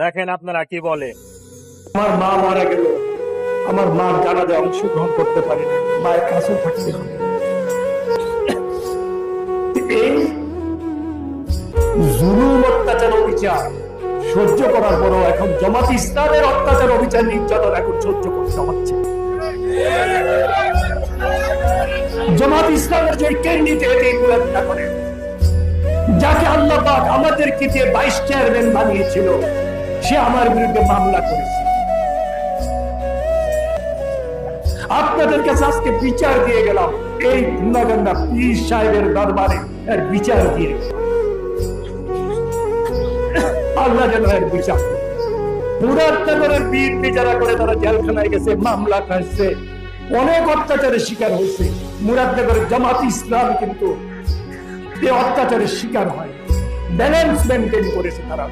দেখেন আপনারা কি বলে। আমার মা মারা গেল, আমার মার জানাজায় অংশগ্রহণ করতে পারি না, মায়ের কাছে থাকতে হবে। এই জুলুম অত্যাচার অবিচার সহ্য করার পরও এখন জামাত ইসলামের অত্যাচার অবিচার নির্যাতন এখন সহ্য করতে হচ্ছে। জামাত ইসলামের যে কেন্দ্রিতে এই বিরোধিতা করে, যাকে আল্লাহ পাক আমাদেরকে যে 22 চেয়ারম্যান বানিয়েছিল, সে আমার বিরুদ্ধে মামলা করেছে। আপনাদের কাছে আজকে বিচার দিয়ে গেলাম, এই গুণাগান্ডা পীর সাহেবের দরবারে এর বিচার দিয়ে গেলাম। আল্লাহ যেন এর বিচার। মুরাদনগরের বীর বিচারা করে তারা জেলখানায় গেছে, মামলা খাইছে, অনেক অত্যাচারের শিকার হয়েছে। মুরাদনগরের জামাত ইসলাম কিন্তু এই অত্যাচারের শিকার হয়, ব্যালেন্স মেনটেন করেছে তারা।